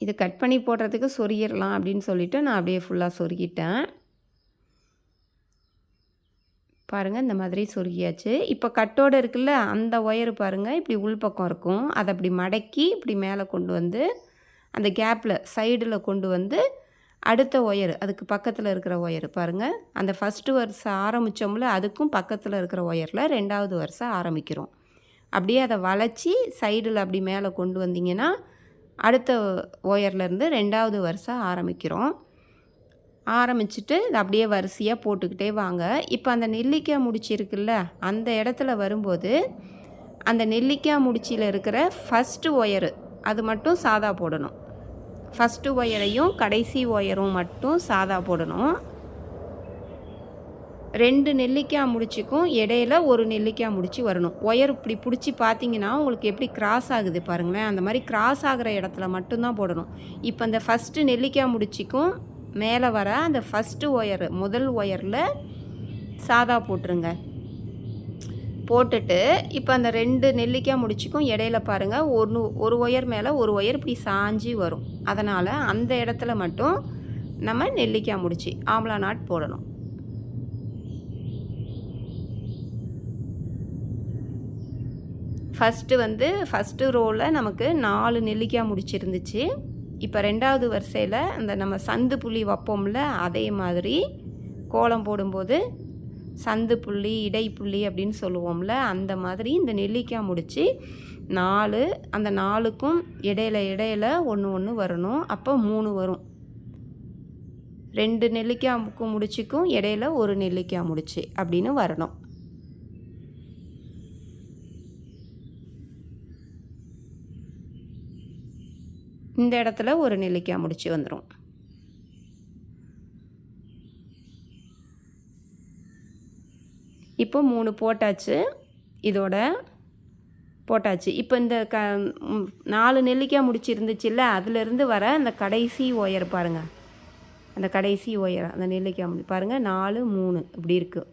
இது கட் பண்ணி போடுறதுக்கு சொருகிடலாம் அப்படின்னு சொல்லிவிட்டு நான் அப்படியே ஃபுல்லாக சொருகிட்டேன். பாருங்கள், இந்த மாதிரி சொருகியாச்சு. இப்போ கட்டோடு இருக்குல்ல, அந்த ஒயரு பாருங்கள் இப்படி உள்பக்கம் இருக்கும். அதை அப்படி மடக்கி இப்படி மேலே கொண்டு வந்து அந்த கேப்பில் சைடில் கொண்டு வந்து அடுத்த ஒயரு, அதுக்கு பக்கத்தில் இருக்கிற ஒயரு பாருங்கள், அந்த ஃபஸ்ட்டு வரிசை ஆரம்பித்தோம்ல, அதுக்கும் பக்கத்தில் இருக்கிற ஒயரில் 2வது வரிசை ஆரம்பிக்கிறோம். அப்படியே அதை வளைச்சி சைடில் அப்படி மேலே கொண்டு வந்தீங்கன்னா அடுத்த ஒயர்லேருந்து 2வது வரிசை ஆரம்பிக்கிறோம். ஆரம்பிச்சுட்டு அப்படியே வரிசையாக போட்டுக்கிட்டே வாங்க. இப்போ அந்த நெல்லிக்காய் முடிச்சு இருக்குல்ல, அந்த இடத்துல வரும்போது அந்த நெல்லிக்காய் முடிச்சியில் இருக்கிற ஃபஸ்ட்டு ஒயரு அது மட்டும் சாதா போடணும். ஃபஸ்ட்டு ஒயரையும் கடைசி ஒயரும் மட்டும் சாதா போடணும். 2 நெல்லிக்காய் முடிச்சுக்கும் இடையில ஒரு நெல்லிக்காய் முடிச்சு வரணும். ஒயர் இப்படி பிடிச்சி பார்த்தீங்கன்னா உங்களுக்கு எப்படி கிராஸ் ஆகுது பாருங்களேன். அந்த மாதிரி கிராஸ் ஆகிற இடத்துல மட்டும்தான் போடணும். இப்போ அந்த ஃபஸ்ட்டு நெல்லிக்காய் முடிச்சுக்கும் மேலே வர அந்த ஃபஸ்ட்டு ஒயரு முதல் ஒயரில் சாதா போட்டுருங்க. போட்டுட்டு இப்போ அந்த 2 நெல்லிக்காய் முடிச்சுக்கும் இடையில பாருங்கள் ஒரு ஒயர் மேலே ஒரு ஒயர் இப்படி சாஞ்சி வரும். அதனால் அந்த இடத்துல மட்டும் நம்ம நெல்லிக்காய் முடிச்சு ஆம்லா நாட் போடணும். ஃபஸ்ட்டு ரோவில் நமக்கு 4 நெல்லிக்காய் முடிச்சிருந்துச்சு. இப்போ 2வது வரிசையில் அந்த நம்ம சந்து புள்ளி வைப்போம்ல, அதே மாதிரி கோலம் போடும்போது சந்து புள்ளி இடைப்புள்ளி அப்படின்னு சொல்லுவோம்ல, அந்த மாதிரி இந்த நெல்லிக்காய் முடிச்சு 4, அந்த 4க்கும் இடையில ஒன்று வரணும். அப்போ 3 வரும். 2 நெல்லிக்காய்க்கும் முடிச்சுக்கும் இடையில ஒரு நெல்லிக்காய் முடிச்சு அப்படின்னு வரணும். இந்த இடத்துல ஒரு நெல்லிக்காய் முடிச்சு வந்துடும். இப்போ 3 போட்டாச்சு. இதோட போட்டாச்சு. இப்போ இந்த 4 நெல்லிக்காய் முடிச்சு இருந்துச்சுல்ல, அதிலிருந்து வர அந்த கடைசி ஒயர் பாருங்கள், அந்த கடைசி ஒயர் அந்த நெல்லிக்காய் முடி பாருங்கள் 4, 3 இப்படி இருக்குது.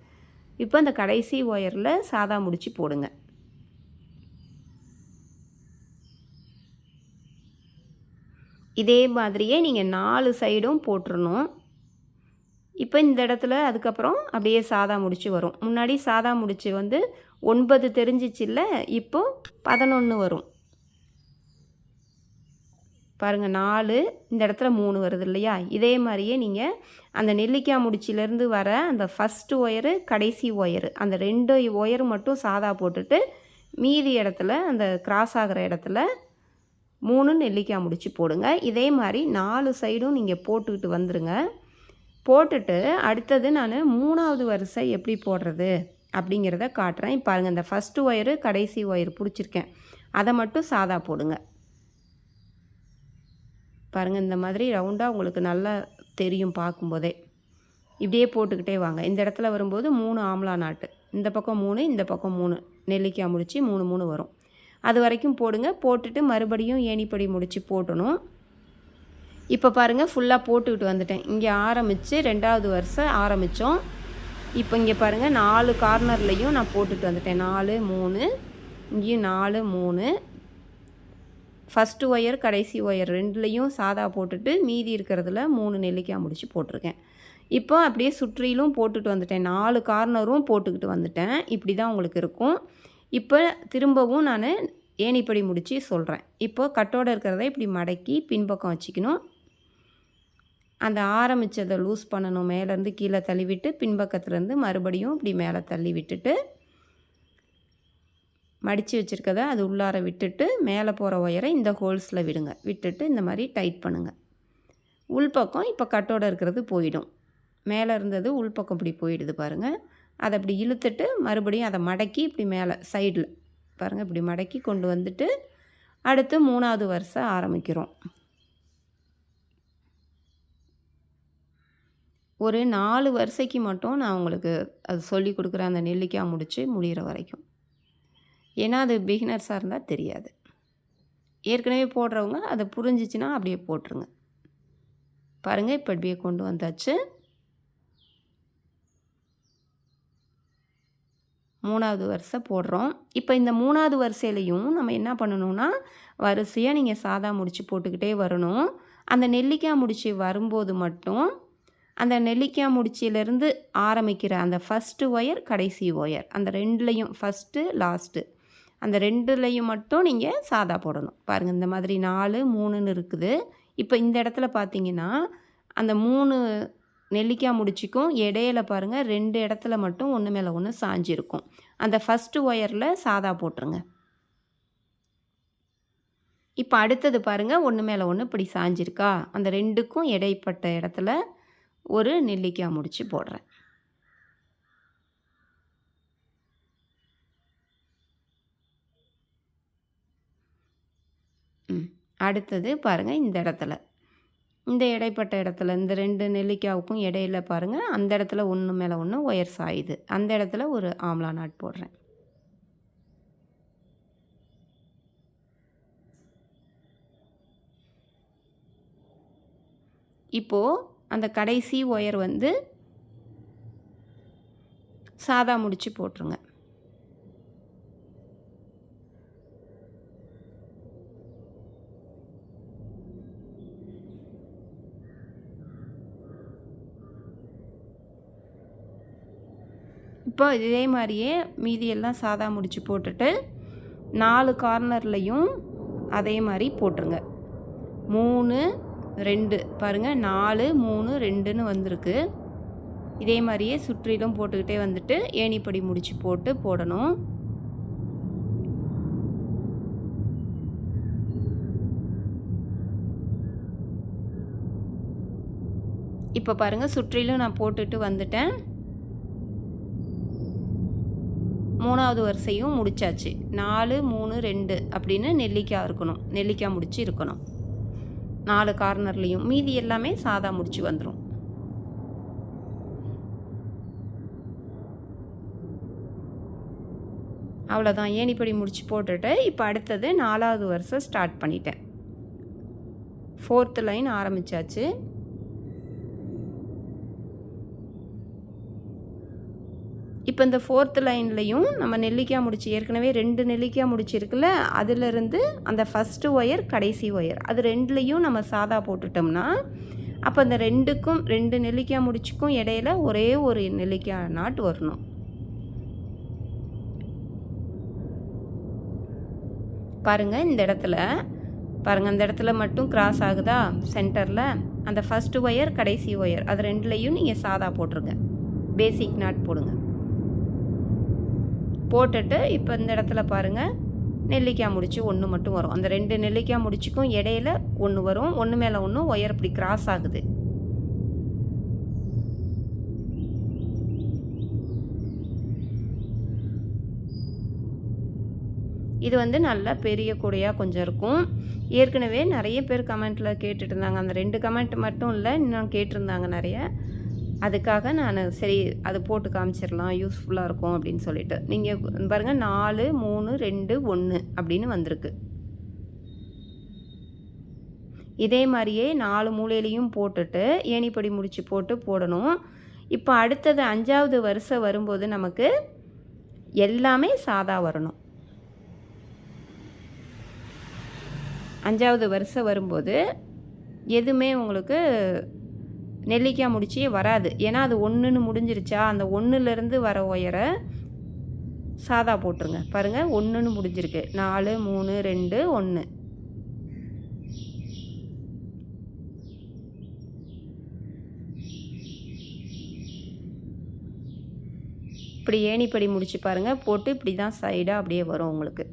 இப்போ அந்த கடைசி ஒயரில் சாதா முடிச்சு போடுங்க. இதே மாதிரியே நீங்கள் 4 சைடும் போட்டுறணும். இப்போ இந்த இடத்துல அதுக்கப்புறம் அப்படியே சாதா முடிச்சு வரும். முன்னாடி சாதா முடிச்சு 9 தெரிஞ்சிச்சில்ல, இப்போ 11 வரும். பாருங்கள் 4, இந்த இடத்துல 3 வருது இல்லையா? இதே மாதிரியே நீங்கள் அந்த நெல்லிக்காய் முடிச்சிலேருந்து வர அந்த ஃபஸ்ட்டு ஒயரு கடைசி ஒயரு அந்த 2 ஒயரு மட்டும் சாதா போட்டுட்டு மீதி இடத்துல அந்த கிராஸ் ஆகிற இடத்துல 3 நெல்லிக்காய் முடிச்சு போடுங்க. இதே மாதிரி 4 சைடும் நீங்கள் போட்டுக்கிட்டு வந்துடுங்க. போட்டுட்டு அடுத்தது நான் 3வது வரிசை எப்படி போடுறது அப்படிங்கிறத காட்டுறேன். பாருங்கள், இந்த ஃபஸ்ட்டு ஒயரு கடைசி ஒயர் பிடிச்சிருக்கேன், அதை மட்டும் சாதா போடுங்க. பாருங்கள், இந்த மாதிரி ரவுண்டாக உங்களுக்கு நல்லா தெரியும் பார்க்கும்போதே. இப்படியே போட்டுக்கிட்டே வாங்க. இந்த இடத்துல வரும்போது 3 ஆம்லா நாட்டு, இந்த பக்கம் 3, இந்த பக்கம் 3 நெல்லிக்காய் முடிச்சு 3 3 வரும். அது வரைக்கும் போடுங்க. போட்டுட்டு மறுபடியும் ஏணிப்படி முடிச்சு போட்டணும். இப்போ பாருங்கள், ஃபுல்லாக போட்டுக்கிட்டு வந்துட்டேன். இங்கே ஆரம்பித்து 2வது வருஷம் ஆரம்பித்தோம். இப்போ இங்கே பாருங்கள், 4 கார்னர்லேயும் நான் போட்டுட்டு வந்துட்டேன். 4 3, இங்கேயும் 4 3. ஃபஸ்ட்டு ஒயர் கடைசி ஒயர் 2லேயும் சாதா போட்டுட்டு மீதி இருக்கிறதுல 3 நெல்லிக்காய் முடிச்சு போட்டிருக்கேன். இப்போ அப்படியே சுற்றிலும் போட்டுட்டு வந்துட்டேன். 4 கார்னரும் போட்டுக்கிட்டு வந்துட்டேன். இப்படி தான் உங்களுக்கு இருக்கும். இப்போ திரும்பவும் நான் ஏணிப்படி முடித்து சொல்கிறேன். இப்போ கட்டோடு இருக்கிறத இப்படி மடக்கி பின்பக்கம் வச்சுக்கணும். அந்த ஆரம்பித்ததை லூஸ் பண்ணணும். மேலேருந்து கீழே தள்ளி விட்டு பின்பக்கத்துலேருந்து மறுபடியும் இப்படி மேலே தள்ளி விட்டுட்டு மடித்து வச்சுருக்கதை அது உள்ளார விட்டுட்டு மேலே போகிற ஒயரை இந்த ஹோல்ஸில் விடுங்க. விட்டுட்டு இந்த மாதிரி டைட் பண்ணுங்கள். உள்பக்கம் இப்போ கட்டோடு இருக்கிறது போயிடும். மேலே இருந்தது உள்பக்கம் இப்படி போயிடுது பாருங்கள். அதை அப்படி இழுத்துட்டு மறுபடியும் அதை மடக்கி இப்படி மேலே சைடில் பாருங்கள் இப்படி மடக்கி கொண்டு வந்துட்டு அடுத்து 3வது வருஷம் ஆரம்பிக்கிறோம். ஒரு 4 வருஷைக்கு மட்டும் நான் உங்களுக்கு அது சொல்லி கொடுக்குறேன், அந்த நெல்லிக்காய் முடித்து முடிகிற வரைக்கும். ஏன்னா அது பிகினர்ஸாக இருந்தால் தெரியாது. ஏற்கனவே போடுறவங்க அதை புரிஞ்சிச்சின்னா அப்படியே போட்டுருங்க. பாருங்கள், இப்போ அப்படியே கொண்டு வந்தாச்சு. 3வது வருஷம் போடுறோம். இப்போ இந்த 3வது வரிசையிலையும் நம்ம என்ன பண்ணணும்னா, வரிசையாக நீங்கள் சாதா முடிச்சு போட்டுக்கிட்டே வரணும். அந்த நெல்லிக்காய் முடிச்சு வரும்போது மட்டும் அந்த நெல்லிக்காய் முடிச்சிலேருந்து ஆரம்பிக்கிற அந்த ஃபஸ்ட்டு ஒயர் கடைசி ஒயர் அந்த 2லேயும் ஃபஸ்ட்டு லாஸ்ட்டு அந்த 2லேயும் மட்டும் நீங்கள் சாதா போடணும். பாருங்கள், இந்த மாதிரி 4 3ன்னு இருக்குது. இப்போ இந்த இடத்துல பார்த்தீங்கன்னா அந்த 3 நெல்லிக்காய் முடிச்சுக்கும் இடையில பாருங்கள் 2 இடத்துல மட்டும் ஒன்று மேலே ஒன்று சாஞ்சிருக்கும். அந்த ஃபஸ்ட்டு ஒயரில் சாதா போட்டுருங்க. இப்போ அடுத்தது பாருங்கள், ஒன்று மேலே ஒன்று இப்படி சாஞ்சிருக்கா, அந்த 2க்கும் இடைப்பட்ட இடத்துல ஒரு நெல்லிக்காய் முடிச்சு போடுறேன். அடுத்தது பாருங்கள், இந்த இடத்துல இந்த இடைப்பட்ட இடத்துல இந்த 2 நெல்லிக்காவுக்கும் இடையில பாருங்கள், அந்த இடத்துல ஒன்று மேலே ஒன்று ஒயர் சாயுது. அந்த இடத்துல ஒரு ஆம்லா நாட் போடுறேன். இப்போது அந்த கடைசி ஒயர் வந்து சாதா முடிச்சு போட்டுருங்க. இப்போ இதே மாதிரியே மீதியெல்லாம் சாதா முடிச்சு போட்டுட்டு 4 கார்னர்லையும் அதே மாதிரி போட்டுருங்க. 3 2 பாருங்கள், 4 3 2ன்னு வந்திருக்கு. இதே மாதிரியே சுற்றிலும் போட்டுக்கிட்டே வந்துட்டு ஏணிப்படி முடிச்சு போட்டு போடணும். இப்போ பாருங்கள், சுற்றிலும் நான் போட்டுட்டு வந்துட்டேன். 3வது வரிசையும் முடிச்சாச்சு. 4 3 2 அப்படின்னு நெல்லிக்காய் இருக்கணும், நெல்லிக்காய் முடிச்சு இருக்கணும். 4 கார்னர்லேயும் மீதி எல்லாமே சாதா முடிச்சு வந்துடும். அவ்வளோதான், ஏணிப்படி முடிச்சு போட்டுட்டு இப்போ அடுத்தது 4வது வருஷம் ஸ்டார்ட் பண்ணிட்டேன். 4th line ஆரம்பித்தாச்சு. இப்போ இந்த 4th லைன்லையும் நம்ம நெல்லிக்காய் முடிச்சு ஏற்கனவே 2 நெல்லிக்காய் முடிச்சிருக்குல்ல, அதிலிருந்து அந்த ஃபஸ்ட்டு ஒயர் கடைசி ஒயர் அது 2லேயும் நம்ம சாதா போட்டுட்டோம்னா அப்போ அந்த 2க்கும் 2 நெல்லிக்காய் முடிச்சுக்கும் இடையில ஒரே ஒரு நெல்லிக்காய் நாட் வரணும். பாருங்கள், இந்த இடத்துல பாருங்கள், அந்த இடத்துல மட்டும் கிராஸ் ஆகுதா சென்டரில், அந்த ஃபஸ்ட்டு ஒயர் கடைசி ஒயர் அது 2லேயும் நீங்கள் சாதா போட்டுருங்க. பேசிக் நாட் போடுங்க. போட்டுட்டு இப்போ இந்த இடத்துல பாருங்கள், நெல்லிக்காய் முடிச்சு ஒன்று மட்டும் வரும். அந்த 2 நெல்லிக்காய் முடிச்சுக்கும் இடையில ஒன்று வரும், ஒன்று மேலே ஒன்று ஒயர் இப்படி கிராஸ் ஆகுது. இது வந்து நல்லா பெரிய கூடையாக கொஞ்சம் இருக்கும். ஏற்கனவே நிறைய பேர் கமெண்ட்டில் கேட்டுட்டு இருந்தாங்க. அந்த 2 கமெண்ட் மட்டும் இல்லை, இன்னும் கேட்டிருந்தாங்க நிறைய. அதுக்காக நான் சரி அது போட்டு காமிச்சிடலாம், யூஸ்ஃபுல்லாக இருக்கும் அப்படின்னு சொல்லிட்டு. நீங்கள் பாருங்கள் 4, 3, 2, 1 அப்படின்னு வந்திருக்கு. இதே மாதிரியே 4 மூலையிலையும் போட்டுட்டு ஏணிப்படி முடிச்சு போட்டு போடணும். இப்போ அடுத்தது 5வது வரிசை வரும்போது நமக்கு எல்லாமே சாதா வரணும். 5வது வரிசை வரும்போது எதுவுமே உங்களுக்கு நெல்லிக்காய் முடிச்சே வராது. ஏன்னா அது 1ன்னு முடிஞ்சிருச்சா, அந்த 1லேருந்து வர ஒயரை சாதா போட்டுருங்க. பாருங்கள் 1ன்னு முடிஞ்சிருக்கு. 4, 3, 2, 1. இப்படி ஏணிப்படி முடிச்சு பாருங்கள். போட்டு இப்படி தான் சைடாக அப்படியே வரும் உங்களுக்கு.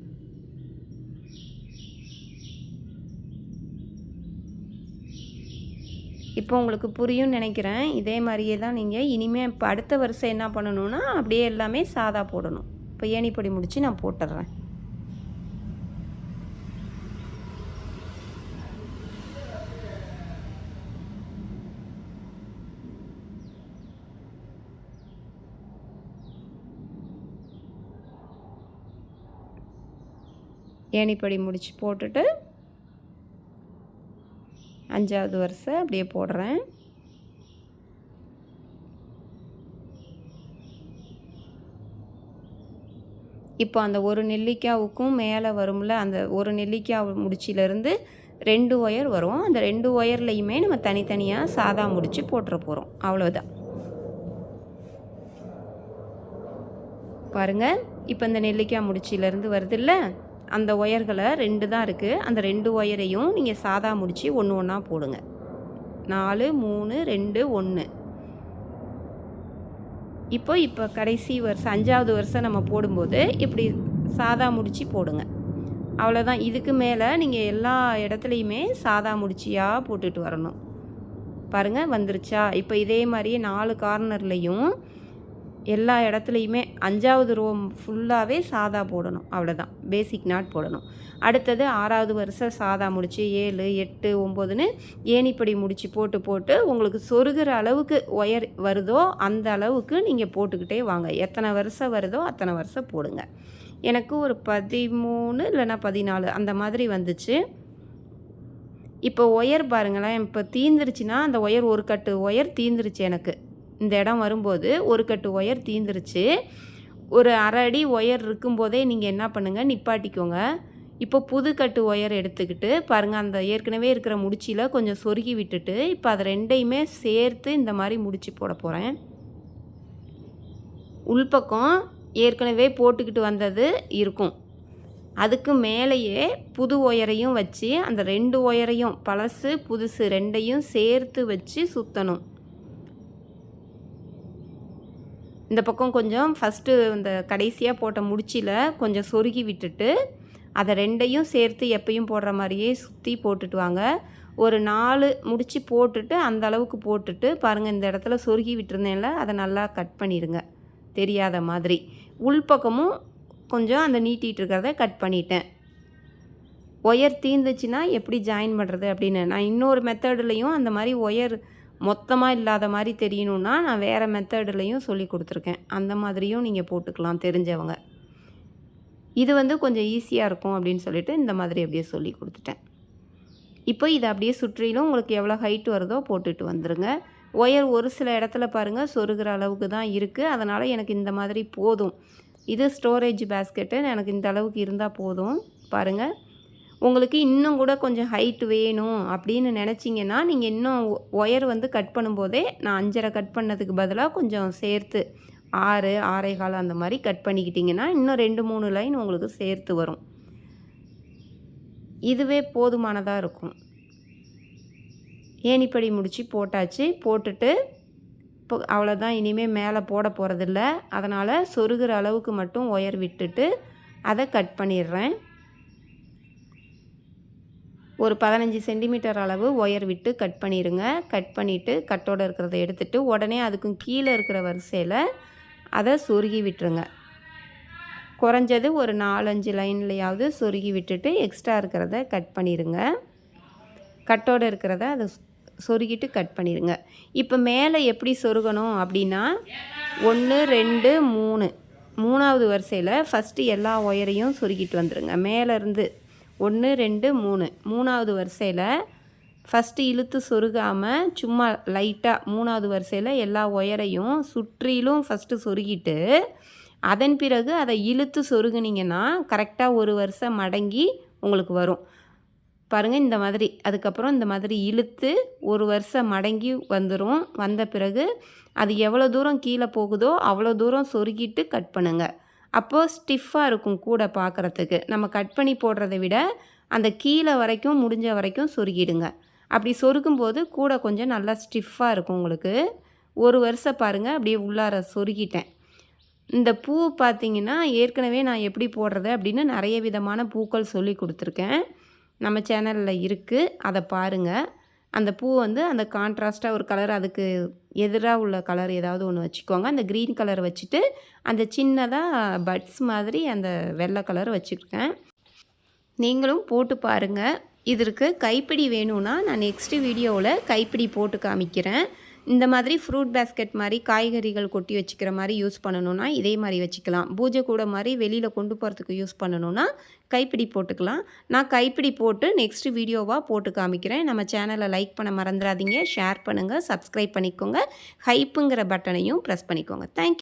இப்போ உங்களுக்கு புரியும்னு நினைக்கிறேன். இதே மாதிரியே தான் நீங்கள் இனிமேல் இப்போ அடுத்த வருஷம் என்ன பண்ணணும்னா அப்படியே எல்லாமே சாதா போடணும். இப்போ ஏணிப்படி முடித்து நான் போட்டுடுறேன். ஏணிப்படி முடிச்சு போட்டுட்டு 5வது வரிசை அப்படியே போடுறேன். இப்போ அந்த ஒரு நெல்லிக்காவுக்கும் மேலே வரும்ல, அந்த ஒரு நெல்லிக்காய் முடிச்சிலேருந்து 2 ஒயர் வரும். அந்த 2 ஒயர்லையுமே நம்ம தனித்தனியாக சாதா முடிச்சு போட்டுற போகிறோம். அவ்வளோதான். பாருங்கள், இப்போ இந்த நெல்லிக்காய் முடிச்சிலேருந்து வருதுல்ல, அந்த ஒயர்களை 2 தான் இருக்குது. அந்த 2 ஒயரையும் நீங்கள் சாதா முடிச்சு ஒன்று ஒன்றா போடுங்க. 4, 3, 2, 1. இப்போ கடைசி வருஷம் 5வது வருஷம் நம்ம போடும்போது இப்படி சாதா முடிச்சு போடுங்க. அவ்வளோதான். இதுக்கு மேலே நீங்கள் எல்லா இடத்துலையுமே சாதா முடிச்சியாக போட்டுட்டு வரணும். பாருங்கள் வந்துருச்சா. இப்போ இதே மாதிரியே 4 கார்னர்லேயும் எல்லா இடத்துலையுமே 5வது ரோ ஃபுல்லாகவே சாதா போடணும். அவ்வளோதான், பேசிக் நாட் போடணும். அடுத்தது 6வது வருஷம் சாதா முடிச்சு 7, 8, 9ன்னு ஏணிப்படி முடிச்சு போட்டு உங்களுக்கு சொருகிற அளவுக்கு ஒயர் வருதோ அந்த அளவுக்கு நீங்கள் போட்டுக்கிட்டே வாங்க. எத்தனை வருஷம் வருதோ அத்தனை வருஷம் போடுங்க. எனக்கு ஒரு 13 இல்லைன்னா 14 அந்த மாதிரி வந்துச்சு. இப்போ ஒயர் பாருங்களேன், இப்போ தீந்துருச்சுன்னா அந்த ஒயர் ஒரு கட்டு ஒயர் தீந்துருச்சு. எனக்கு இந்த இடம் வரும்போது ஒரு கட்டு ஒயர் தீந்துருச்சு. ஒரு அரை அடி ஒயர் இருக்கும்போதே நீங்கள் என்ன பண்ணுங்கள், நிப்பாட்டிக்கோங்க. இப்போ புது கட்டு ஒயர் எடுத்துக்கிட்டு பாருங்கள், அந்த ஏற்கனவே இருக்கிற முடிச்சியில் கொஞ்சம் சொருகி விட்டுட்டு இப்போ அதை 2யுமே சேர்த்து இந்த மாதிரி முடிச்சு போட போகிறேன். உள்பக்கம் ஏற்கனவே போட்டுக்கிட்டு வந்தது இருக்கும். அதுக்கு மேலேயே புது ஒயரையும் வச்சு அந்த 2 ஒயரையும் பழசு புதுசு 2யும் சேர்த்து வச்சு சுற்றணும். இந்த பக்கம் கொஞ்சம் ஃபஸ்ட்டு இந்த கடைசியாக போட்ட முடிச்சில் கொஞ்சம் சொருகி விட்டுட்டு அதை 2யும் சேர்த்து எப்பயும் போடுற மாதிரியே சுற்றி போட்டுட்டு வாங்க. ஒரு 4 முடிச்சு போட்டுட்டு அந்த அளவுக்கு போட்டுட்டு பாருங்கள், இந்த இடத்துல சொருகி விட்டுருந்தேன்ல, அதை நல்லா கட் பண்ணிடுங்க தெரியாத மாதிரி. உள்பக்கமும் கொஞ்சம் அந்த நீட்டிகிட்டு இருக்கிறத கட் பண்ணிட்டேன். ஒயர் தீர்ந்துச்சுன்னா எப்படி ஜாயின் பண்ணுறது அப்படின்னு நான் இன்னொரு மெத்தட்லேயும் அந்த மாதிரி ஒயர் மொத்தமாக இல்லாத மாதிரி தெரியணுன்னா நான் வேறு மெத்தட்லேயும் சொல்லி கொடுத்துருக்கேன். அந்த மாதிரியும் நீங்கள் போட்டுக்கலாம் தெரிஞ்சவங்க. இது வந்து கொஞ்சம் ஈஸியாக இருக்கும் அப்படின்னு சொல்லிட்டு இந்த மாதிரி அப்படியே சொல்லி கொடுத்துட்டேன். இப்போ இதை அப்படியே சுற்றிலும் உங்களுக்கு எவ்வளோ ஹைட் வருதோ போட்டுட்டு வந்துடுங்க. ஒயர் ஒரு சில இடத்துல பாருங்கள் சொருகிற அளவுக்கு தான் இருக்குது. அதனால் எனக்கு இந்த மாதிரி போதும். இது ஸ்டோரேஜ் பேஸ்கெட்டு, எனக்கு இந்த அளவுக்கு இருந்தால் போதும். பாருங்கள், உங்களுக்கு இன்னும் கூட கொஞ்சம் ஹைட் வேணும் அப்படின்னு நினச்சிங்கன்னா நீங்கள் இன்னும் ஒயர் வந்து கட் பண்ணும்போதே நான் 5.5 கட் பண்ணதுக்கு பதிலாக கொஞ்சம் சேர்த்து 6, 6.25 அந்த மாதிரி கட் பண்ணிக்கிட்டிங்கன்னா இன்னும் 2-3 லைன் உங்களுக்கு சேர்த்து வரும். இதுவே போதுமானதாக இருக்கும். ஏணிப்படி முடிச்சு போட்டாச்சு. போட்டுட்டு இப்போ அவ்வளோதான், இனிமேல் மேலே போட போகிறதில்ல. அதனால் சொருகிற அளவுக்கு மட்டும் ஒயர் விட்டுட்டு அதை கட் பண்ணிடுறேன். ஒரு 15 சென்டிமீட்டர் அளவு ஒயர் விட்டு கட் பண்ணிடுங்க. கட் பண்ணிவிட்டு கட்டோடு இருக்கிறத எடுத்துகிட்டு உடனே அதுக்கும் கீழே இருக்கிற வரிசையில் அதை சொருகி விட்டுருங்க. குறைஞ்சது ஒரு 4-5 லைன்லையாவது சொருகி விட்டுட்டு எக்ஸ்ட்ரா இருக்கிறத கட் பண்ணிடுங்க. கட்டோடு இருக்கிறத அதை சொருகிட்டு கட் பண்ணிடுங்க. இப்போ மேலே எப்படி சொருகணும் அப்படின்னா 1 2 3 3வது வரிசையில் ஃபஸ்ட்டு எல்லா ஒயரையும் சொருகிட்டு வந்துடுங்க. மேலேருந்து 1 2 3 3வது வரிசையில் ஃபஸ்ட்டு இழுத்து சொருகாமல் சும்மா லைட்டாக 3வது வரிசையில் எல்லா ஒயரையும் சுற்றிலும் ஃபஸ்ட்டு சொருகிட்டு அதன் பிறகு அதை இழுத்து சொருகுனிங்கன்னா கரெக்டாக ஒரு வரிசை மடங்கி உங்களுக்கு வரும் பாருங்கள். இந்த மாதிரி அதுக்கப்புறம் இந்த மாதிரி இழுத்து ஒரு வருஷம் மடங்கி வந்துடும். வந்த பிறகு அது எவ்வளோ தூரம் கீழே போகுதோ அவ்வளோ தூரம் சொருகிட்டு கட் பண்ணுங்கள். அப்போது ஸ்டிஃபாக இருக்கும் கூட பார்க்குறதுக்கு. நம்ம கட் பண்ணி போடுறதை விட அந்த கீழே வரைக்கும் முடிஞ்ச வரைக்கும் சொருகிடுங்க. அப்படி சொருகும்போது கூட கொஞ்சம் நல்லா ஸ்டிஃபாக இருக்கும் உங்களுக்கு. ஒரு வருஷம் பாருங்கள் அப்படியே உள்ளார சொருகிட்டேன். இந்த பூ பார்த்திங்கன்னா ஏற்கனவே நான் எப்படி போடுறது அப்படின்னு நிறைய விதமான பூக்கள் சொல்லி கொடுத்துருக்கேன். நம்ம சேனலில் இருக்குது, அதை பாருங்கள். அந்த பூ வந்து அந்த கான்ட்ராஸ்ட்டாக ஒரு கலர், அதுக்கு எதிராக உள்ள கலர் ஏதாவது ஒன்று வச்சுக்கோங்க. அந்த க்ரீன் கலர் வச்சுட்டு அந்த சின்னதாக பட்ஸ் மாதிரி அந்த வெள்ளை கலர் வச்சுருக்கேன். நீங்களும் போட்டு பாருங்கள். இதற்கு கைப்பிடி வேணும்னா நான் நெக்ஸ்ட்டு வீடியோவில் கைப்பிடி போட்டு காமிக்கிறேன். இந்த மாதிரி ஃப்ரூட் பேஸ்கெட் மாதிரி காய்கறிகள் கொட்டி வச்சுக்கிற மாதிரி யூஸ் பண்ணணுன்னா இதே மாதிரி வச்சுக்கலாம். பூஜை கூட மாதிரி வெளியில் கொண்டு போகிறதுக்கு யூஸ் பண்ணணுன்னா கைப்பிடி போட்டுக்கலாம். நான் கைப்பிடி போட்டு நெக்ஸ்ட்டு வீடியோவாக போட்டு காமிக்கிறேன். நம்ம சேனலை லைக் பண்ண மறந்துடாதீங்க, ஷேர் பண்ணுங்கள், சப்ஸ்கிரைப் பண்ணிக்கோங்க, ஹைப்புங்கிற பட்டனையும் ப்ரெஸ் பண்ணிக்கோங்க. தேங்க்யூ.